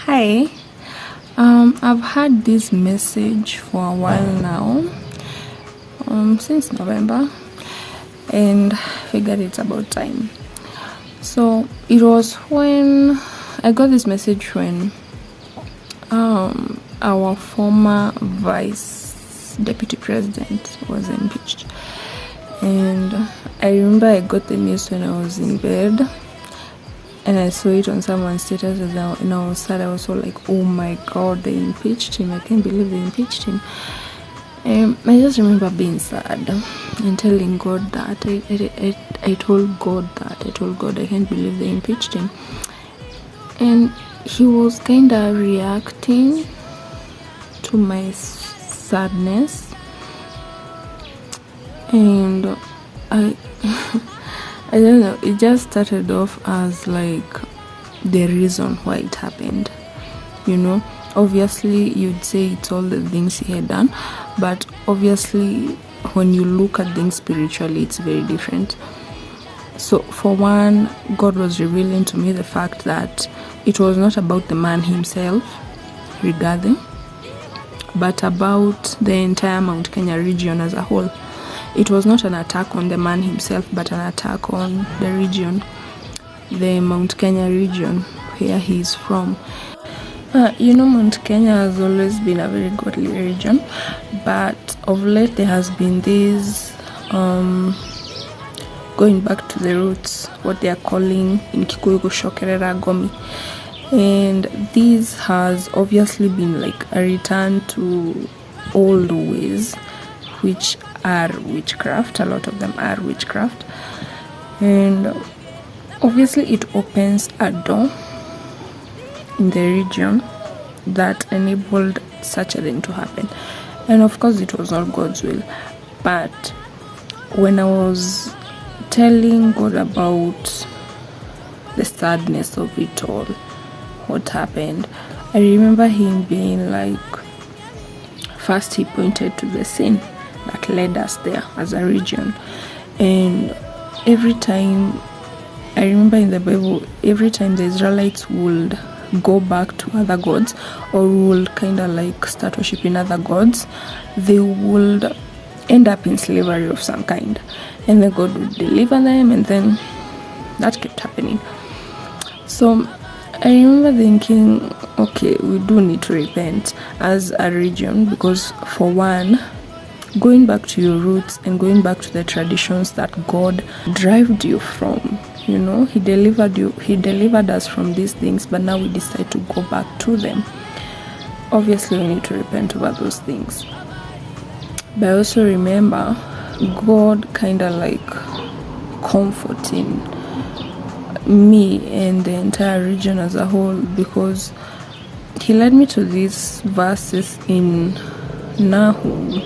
Hi, I've had this message for a while now, since November, and figured it's about time. So it was when I got this message when our former vice deputy president was impeached, and I remember I got the news when I was in bed. And I saw it on someone's status and I was sad. I was so like, oh my god, they impeached him. I can't believe they impeached him. I just remember being sad and telling God that. I told God I can't believe they impeached him. And he was kind of reacting to my sadness. And I don't know, it just started off as like the reason why it happened. Obviously you'd say it's all the things he had done, but obviously when you look at things spiritually, it's very different. So for one, God was revealing to me the fact that it was not about the man himself regarding, but about the entire Mount Kenya region as a whole. It was not an attack on the man himself, but an attack on the region, the Mount Kenya region, where he is from. Mount Kenya has always been a very godly region, but of late there has been this going back to the roots, what they are calling in Kikuyu Shokerera Gomi. And this has obviously been like a return to old ways, which are witchcraft. A lot of them are witchcraft, and obviously it opens a door in the region that enabled such a thing to happen. And of course it was not God's will, but when I was telling God about the sadness of it all, what happened, I remember him being like, first he pointed to the sin that led us there as a region. And every time, I remember in the Bible, every time the Israelites would go back to other gods or would kind of like start worshiping other gods, they would end up in slavery of some kind, and then God would deliver them, and then that kept happening. So I remember thinking, okay, we do need to repent as a region, because for one, going back to your roots and going back to the traditions that God derived you from, he delivered us from these things, but now we decide to go back to them. Obviously we need to repent over those things. But I also remember God kind of like comforting me and the entire region as a whole, because he led me to these verses in Nahum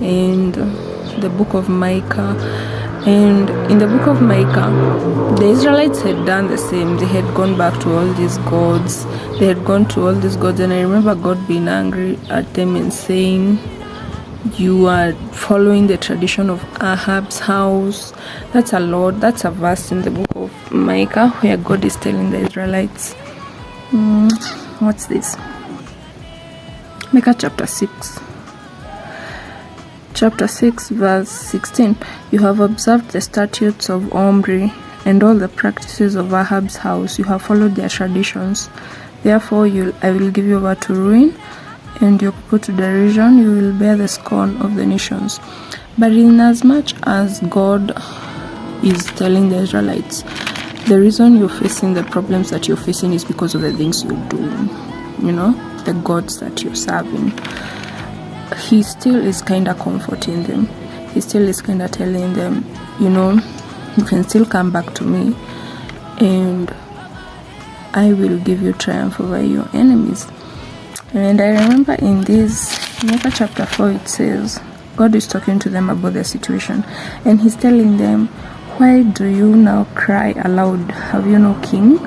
and the book of Micah. And in the book of Micah, the Israelites had done the same. They had gone back to all these gods. And I remember God being angry at them and saying, you are following the tradition of Ahab's house. That's a verse in the book of Micah where God is telling the Israelites, what's this? Micah chapter 6, verse 16. You have observed the statutes of Omri and all the practices of Ahab's house. You have followed their traditions. Therefore I will give you over to ruin, and your people to derision. You will bear the scorn of the nations. But inasmuch as God is telling the Israelites, the reason you're facing the problems that you're facing is because of the things you're doing, the gods that you're serving, he still is kind of comforting them. He still is kind of telling them, you can still come back to me, and I will give you triumph over your enemies. And I remember in this Micah chapter 4, it says, God is talking to them about their situation, and he's telling them, why do you now cry aloud? Have you no king?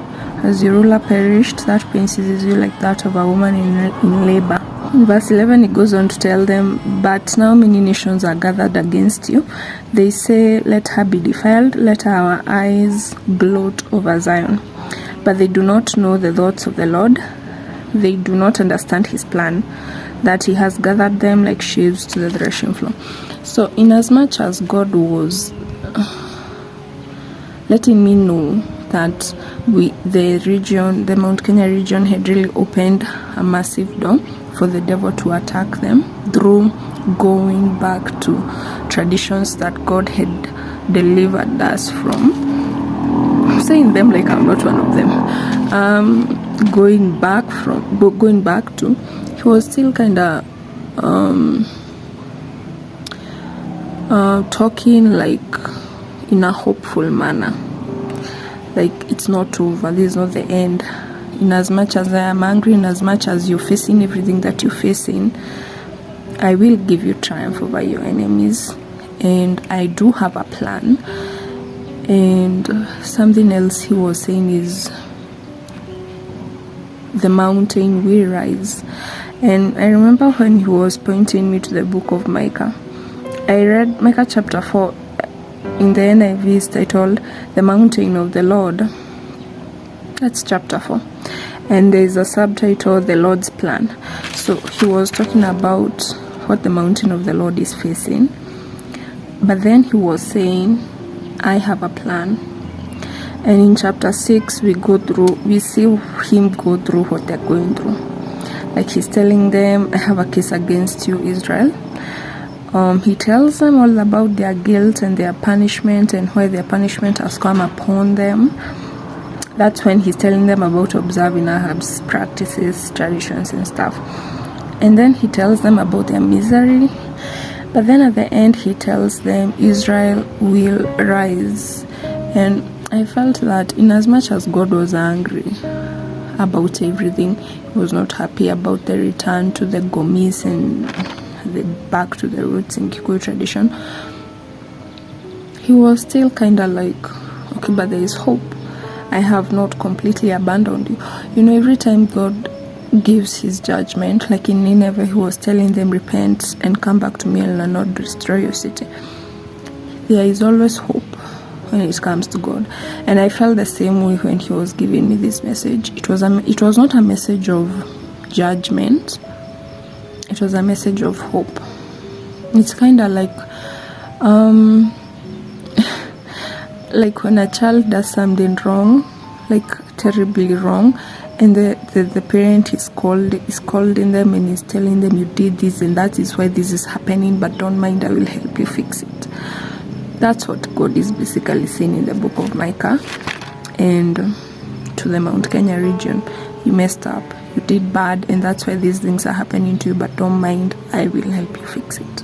Has your ruler perished? That pain seizes you like that of a woman in labor. In verse 11, it goes on to tell them, but now many nations are gathered against you. They say, let her be defiled, let our eyes gloat over Zion. But they do not know the thoughts of the Lord, they do not understand his plan, that he has gathered them like sheaves to the threshing floor. So in as much as God was letting me know that the Mount Kenya region had really opened a massive door for the devil to attack them through going back to traditions that God had delivered us from. I'm saying them like I'm not one of them. Going back to, he was still kind of talking like in a hopeful manner, like it's not over, this is not the end. In as much as I am angry, in as much as you're facing everything that you're facing, I will give you triumph over your enemies, and I do have a plan. And something else he was saying is the mountain will rise. And I remember when he was pointing me to the book of Micah, I read Micah chapter 4. In the NIV is titled The Mountain of the Lord. That's chapter 4. And there is a subtitle, The Lord's Plan. So he was talking about what the mountain of the Lord is facing. But then he was saying, I have a plan. And in chapter 6, we see him go through what they're going through. Like he's telling them, I have a case against you, Israel. He tells them all about their guilt and their punishment and why their punishment has come upon them. That's when he's telling them about observing Ahab's practices, traditions and stuff. And then he tells them about their misery. But then at the end he tells them Israel will rise. And I felt that in as much as God was angry about everything, he was not happy about the return to the Gomis and back to the roots in Kikuyu tradition. He was still kind of like, okay, but there is hope. I have not completely abandoned you. You know, every time God gives his judgment, like in Nineveh, he was telling them, repent and come back to me and I'll not destroy your city. There is always hope when it comes to God. And I felt the same way when he was giving me this message. It was not a message of judgment. It was a message of hope. It's kind of like like when a child does something wrong, like terribly wrong, and the parent is scolding them and is telling them, you did this and that is why this is happening, but don't mind, I will help you fix it. That's what God is basically saying in the book of Micah. And to the Mount Kenya region, you messed up, you did bad, and that's why these things are happening to you, but don't mind, I will help you fix it.